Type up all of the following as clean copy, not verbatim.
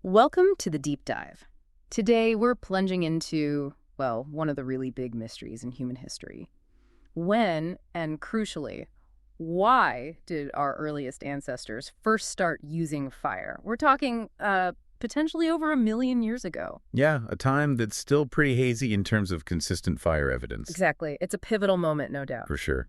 Welcome to the Deep Dive. Today, we're plunging into, well, one of the really big mysteries in human history. When, and crucially, why did our earliest ancestors first start using fire? We're talking potentially over 1 million years ago. Yeah, a time that's still pretty hazy in terms of consistent fire evidence, Exactly. It's a pivotal moment, no doubt. for sure.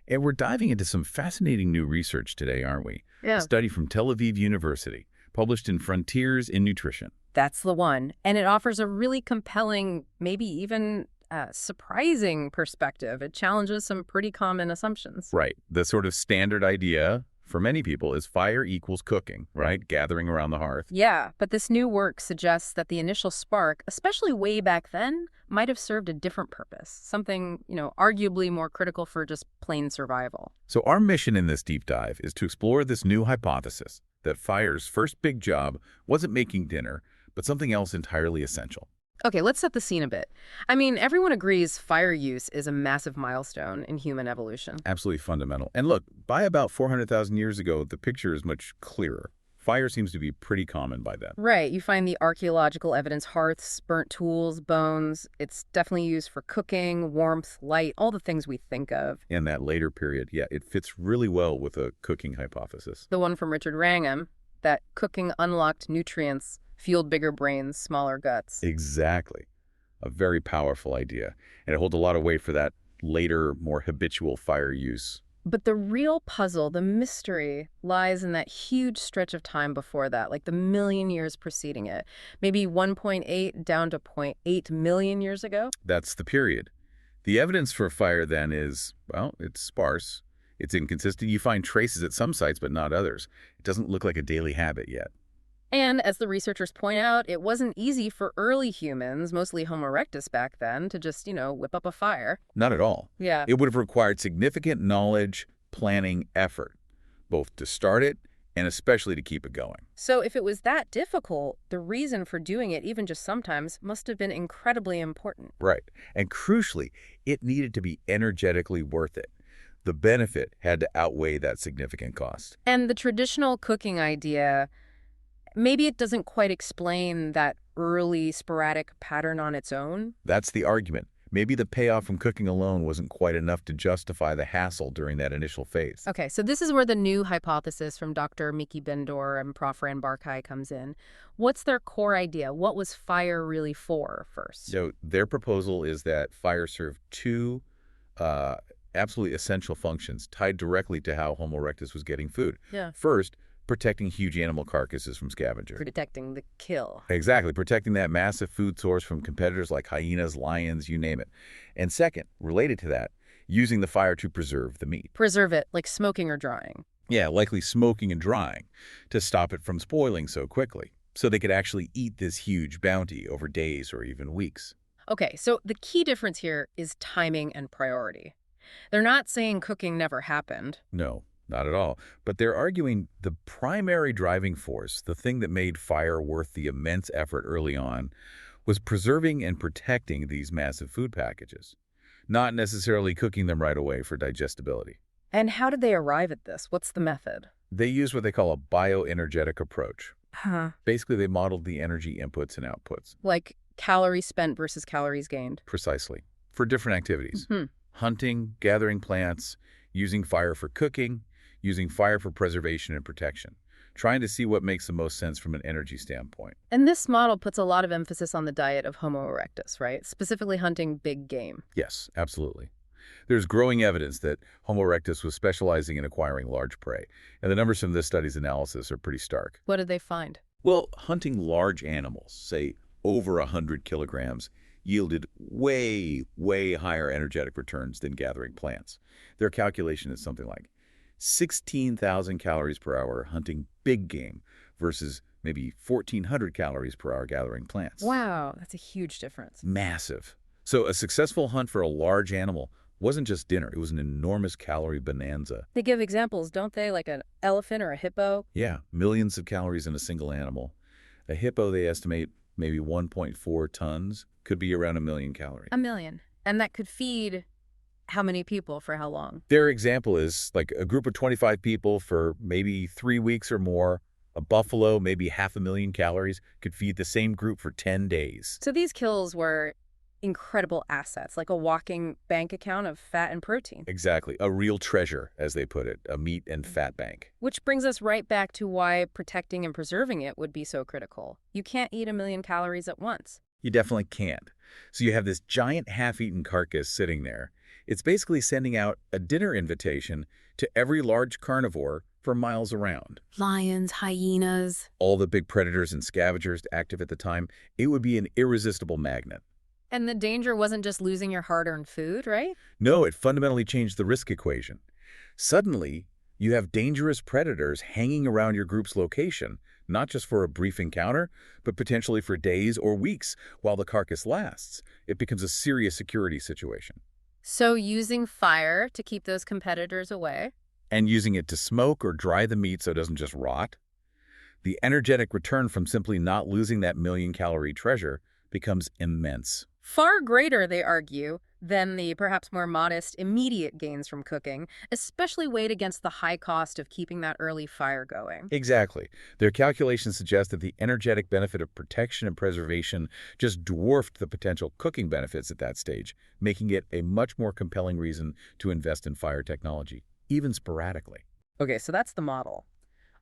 And we're diving into some fascinating new research today, aren't we? A Yeah, study from Tel Aviv University, published in Frontiers in Nutrition. that's the one. And it offers a really compelling, maybe even surprising perspective. It challenges some pretty common assumptions. Right. The sort of standard idea for many people is fire equals cooking, right? Gathering around the hearth. Yeah, but this new work suggests that the initial spark, especially way back then, might have served a different purpose, something, arguably more critical for just plain survival. So our mission in this deep dive is to explore this new hypothesis that fire's first big job wasn't making dinner, but something else entirely essential. Okay, let's set the scene a bit. I mean, everyone agrees fire use is a massive milestone in human evolution. Absolutely fundamental. And look, by about 400,000 years ago, the picture is much clearer. Fire seems to be pretty common by then. Right, you find the archaeological evidence, hearths, burnt tools, bones. It's definitely used for cooking, warmth, light, all the things we think of. In that later period, yeah, it fits really well with a cooking hypothesis. The one from Richard Wrangham, that cooking unlocked nutrients, fueled bigger brains, smaller guts. Exactly. A very powerful idea. And it holds a lot of weight for that later, more habitual fire use. But the real puzzle, the mystery, lies in that huge stretch of time before that, like the million years preceding it. Maybe 1.8 down to zero point 0.8 million years ago? That's the period. The evidence for fire then is, well, it's sparse. It's inconsistent. You find traces at some sites, but not others. It doesn't look like a daily habit yet. And as the researchers point out, it wasn't easy for early humans, mostly Homo erectus back then, to just, whip up a fire. Not at all. Yeah. It would have required significant knowledge, planning, effort, both to start it and especially to keep it going. So if it was that difficult, the reason for doing it, even just sometimes, must have been incredibly important. Right. And crucially, it needed to be energetically worth it. The benefit had to outweigh that significant cost. And the traditional cooking idea, maybe it doesn't quite explain that early sporadic pattern on its own. That's the argument. Maybe the payoff from cooking alone wasn't quite enough to justify the hassle during that initial phase. Okay, so this is where the new hypothesis from Dr. Miki Ben-Dor and Prof. Barkai comes in. What's their core idea? What was fire really for first? So their proposal is that fire served two absolutely essential functions tied directly to how Homo erectus was getting food. Yeah. First, protecting huge animal carcasses from scavengers. Protecting the kill. Exactly, protecting that massive food source from competitors like hyenas, lions, you name it. And second, related to that, using the fire to preserve the meat. Preserve it, like smoking or drying. Yeah, likely smoking and drying to stop it from spoiling so quickly, so they could actually eat this huge bounty over days or even weeks. Okay, so the key difference here is timing and priority. They're not saying cooking never happened. No, not at all. But they're arguing the primary driving force, the thing that made fire worth the immense effort early on, was preserving and protecting these massive food packages, not necessarily cooking them right away for digestibility. And how did they arrive at this? What's the method? They use what they call a bioenergetic approach. Huh. Basically, they modeled the energy inputs and outputs. Like calories spent versus calories gained. Precisely. For different activities. Hunting, gathering plants, using fire for cooking, using fire for preservation and protection, trying to see what makes the most sense from an energy standpoint. And this model puts a lot of emphasis on the diet of Homo erectus, right? Specifically hunting big game. Yes, absolutely. There's growing evidence that Homo erectus was specializing in acquiring large prey, and the numbers from this study's analysis are pretty stark. What did they find? Well, hunting large animals, say over 100 kilograms, yielded way, way higher energetic returns than gathering plants. Their calculation is something like 16,000 calories per hour hunting big game versus maybe 1,400 calories per hour gathering plants. Wow, that's a huge difference. Massive. So a successful hunt for a large animal wasn't just dinner. It was an enormous calorie bonanza. They give examples, don't they? Like an elephant or a hippo? Yeah, millions of calories in a single animal. A hippo, they estimate, maybe 1.4 tons, could be around 1,000,000 calories. 1,000,000. And that could feed how many people for how long? Their example is like a group of 25 people for maybe 3 weeks or more, A buffalo, maybe 500,000 calories, could feed the same group for 10 days. So these kills were incredible assets, like a walking bank account of fat and protein. Exactly. A real treasure, as they put it, a meat and fat bank. Which brings us right back to why protecting and preserving it would be so critical. You can't eat 1,000,000 calories at once. You definitely can't. So you have this giant half-eaten carcass sitting there. It's basically sending out a dinner invitation to every large carnivore for miles around. Lions, hyenas. All the big predators and scavengers active at the time, it would be an irresistible magnet. And the danger wasn't just losing your hard-earned food, right? No, it fundamentally changed the risk equation. Suddenly, you have dangerous predators hanging around your group's location, not just for a brief encounter, but potentially for days or weeks while the carcass lasts. It becomes a serious security situation. So using fire to keep those competitors away. And using it to smoke or dry the meat so it doesn't just rot. The energetic return from simply not losing that 1,000,000-calorie treasure becomes immense. Far greater, they argue, than the perhaps more modest immediate gains from cooking, especially weighed against the high cost of keeping that early fire going. Exactly. Their calculations suggest that the energetic benefit of protection and preservation just dwarfed the potential cooking benefits at that stage, making it a much more compelling reason to invest in fire technology, even sporadically. Okay, so that's the model.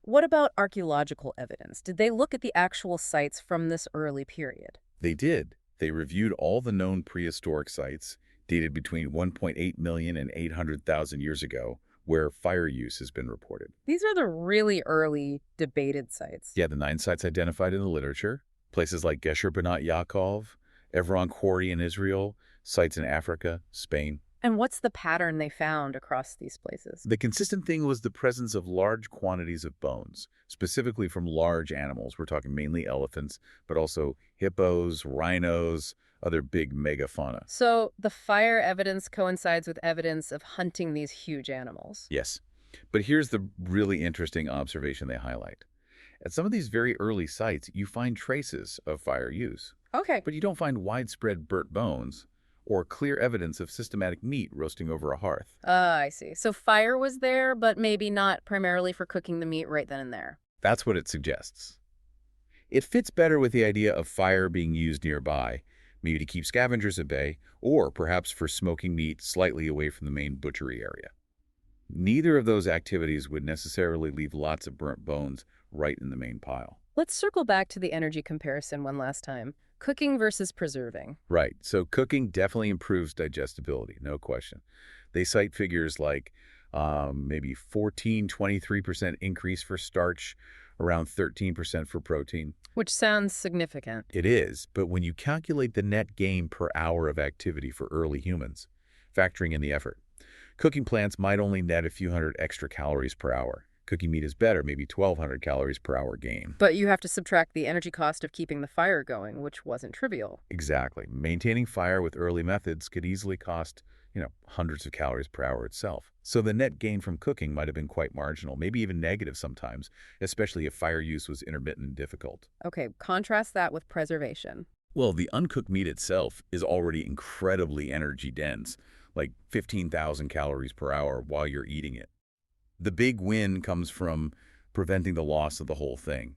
What about archaeological evidence? Did they look at the actual sites from this early period? They did. They reviewed all the known prehistoric sites, dated between 1.8 million and 800,000 years ago, where fire use has been reported. These are the really early debated sites. Yeah, the 9 sites identified in the literature, places like Gesher Benat Yaakov, Evron Quarry in Israel, sites in Africa, Spain. And what's the pattern they found across these places? The consistent thing was the presence of large quantities of bones, specifically from large animals. We're talking mainly elephants, but also hippos, rhinos, other big megafauna. So the fire evidence coincides with evidence of hunting these huge animals. Yes. But here's the really interesting observation they highlight. At some of these very early sites, you find traces of fire use. Okay. But you don't find widespread burnt bones or clear evidence of systematic meat roasting over a hearth. I see. So fire was there, but maybe not primarily for cooking the meat right then and there. That's what it suggests. It fits better with the idea of fire being used nearby, maybe to keep scavengers at bay, or perhaps for smoking meat slightly away from the main butchery area. Neither of those activities would necessarily leave lots of burnt bones right in the main pile. Let's circle back to the energy comparison one last time. Cooking versus preserving. Right. So cooking definitely improves digestibility, no question. They cite figures like maybe 23% increase for starch, around 13% for protein. Which sounds significant. It is, but when you calculate the net gain per hour of activity for early humans, factoring in the effort, cooking plants might only net a few hundred extra calories per hour. Cooking meat is better, maybe 1,200 calories per hour gain. But you have to subtract the energy cost of keeping the fire going, which wasn't trivial. Exactly. Maintaining fire with early methods could easily cost, hundreds of calories per hour itself. So the net gain from cooking might have been quite marginal, maybe even negative sometimes, especially if fire use was intermittent and difficult. Okay, contrast that with preservation. Well, the uncooked meat itself is already incredibly energy dense, like 15,000 calories per hour while you're eating it. The big win comes from preventing the loss of the whole thing,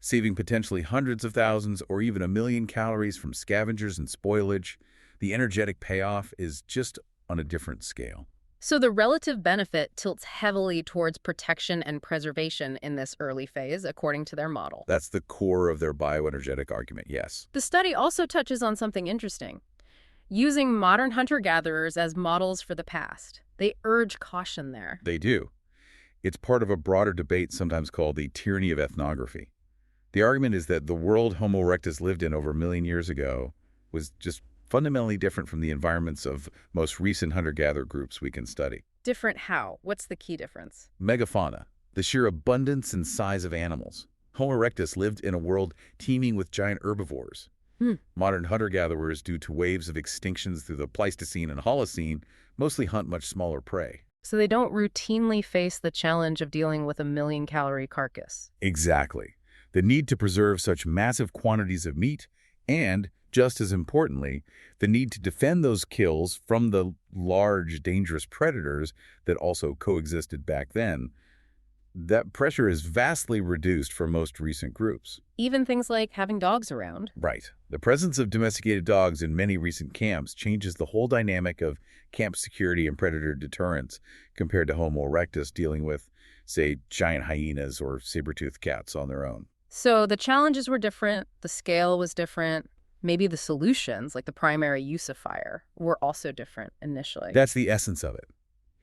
saving potentially hundreds of thousands or even 1,000,000 calories from scavengers and spoilage. The energetic payoff is just on a different scale. So the relative benefit tilts heavily towards protection and preservation in this early phase, according to their model. That's the core of their bioenergetic argument, yes. The study also touches on something interesting. Using modern hunter-gatherers as models for the past. They urge caution there. They do. It's part of a broader debate sometimes called the tyranny of ethnography. The argument is that the world Homo erectus lived in over 1,000,000 years ago was just fundamentally different from the environments of most recent hunter-gatherer groups we can study. Different how? What's the key difference? Megafauna, the sheer abundance and size of animals. Homo erectus lived in a world teeming with giant herbivores. Modern hunter-gatherers, due to waves of extinctions through the Pleistocene and Holocene, mostly hunt much smaller prey. So they don't routinely face the challenge of dealing with a 1,000,000-calorie carcass. Exactly. The need to preserve such massive quantities of meat and, just as importantly, the need to defend those kills from the large, dangerous predators that also coexisted back then, That pressure is vastly reduced for most recent groups. Even things like having dogs around. Right. The presence of domesticated dogs in many recent camps changes the whole dynamic of camp security and predator deterrence compared to Homo erectus dealing with, say, giant hyenas or saber-toothed cats on their own. So the challenges were different, the scale was different, maybe the solutions, like the primary use of fire, were also different initially. That's the essence of it.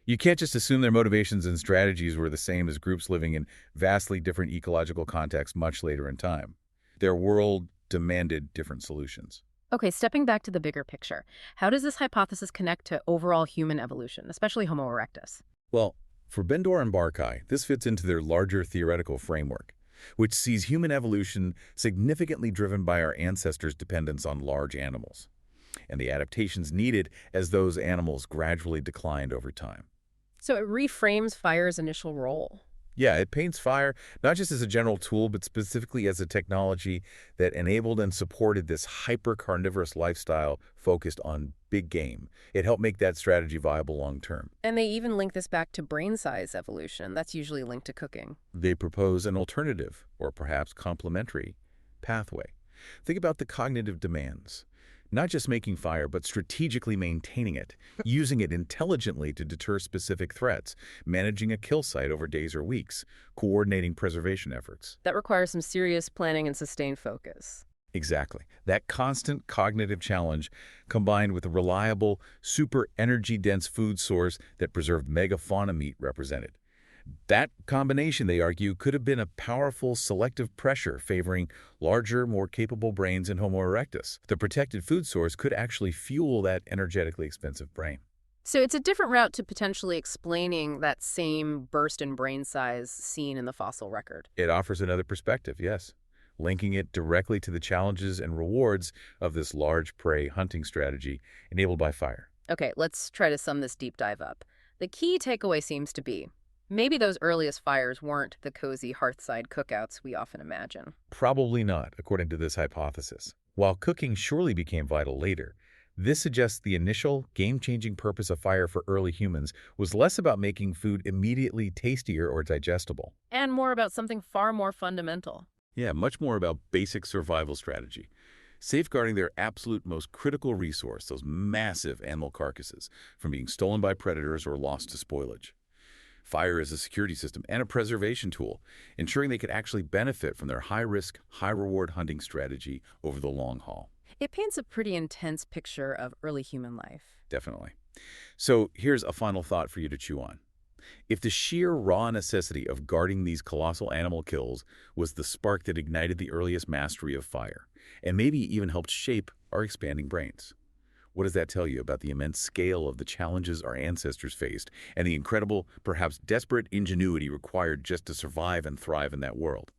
You can't just assume their motivations and strategies were the same as groups living in vastly different ecological contexts much later in time. Their world demanded different solutions. Okay, stepping back to the bigger picture, how does this hypothesis connect to overall human evolution, especially Homo erectus? Well, for Ben-Dor and Barkai, this fits into their larger theoretical framework, which sees human evolution significantly driven by our ancestors' dependence on large animals, and the adaptations needed as those animals gradually declined over time. So it reframes fire's initial role. Yeah, it paints fire not just as a general tool, but specifically as a technology that enabled and supported this hyper-carnivorous lifestyle focused on big game. It helped make that strategy viable long-term. And they even link this back to brain size evolution. That's usually linked to cooking. They propose an alternative, or perhaps complementary, pathway. Think about the cognitive demands. Not just making fire, but strategically maintaining it, using it intelligently to deter specific threats, managing a kill site over days or weeks, coordinating preservation efforts. That requires some serious planning and sustained focus. Exactly. That constant cognitive challenge, combined with a reliable, super energy-dense food source that preserved megafauna meat represented. That combination, they argue, could have been a powerful selective pressure favoring larger, more capable brains in Homo erectus. The protected food source could actually fuel that energetically expensive brain. So it's a different route to potentially explaining that same burst in brain size seen in the fossil record. It offers another perspective, yes, linking it directly to the challenges and rewards of this large prey hunting strategy enabled by fire. Okay, let's try to sum this deep dive up. The key takeaway seems to be maybe those earliest fires weren't the cozy hearthside cookouts we often imagine. Probably not, according to this hypothesis. While cooking surely became vital later, this suggests the initial, game-changing purpose of fire for early humans was less about making food immediately tastier or digestible. And more about something far more fundamental. Yeah, much more about basic survival strategy. Safeguarding their absolute most critical resource, those massive animal carcasses, from being stolen by predators or lost to spoilage. Fire is a security system and a preservation tool, ensuring they could actually benefit from their high-risk, high-reward hunting strategy over the long haul. It paints a pretty intense picture of early human life. Definitely. So here's a final thought for you to chew on. If the sheer raw necessity of guarding these colossal animal kills was the spark that ignited the earliest mastery of fire, and maybe even helped shape our expanding brains, what does that tell you about the immense scale of the challenges our ancestors faced and the incredible, perhaps desperate ingenuity required just to survive and thrive in that world?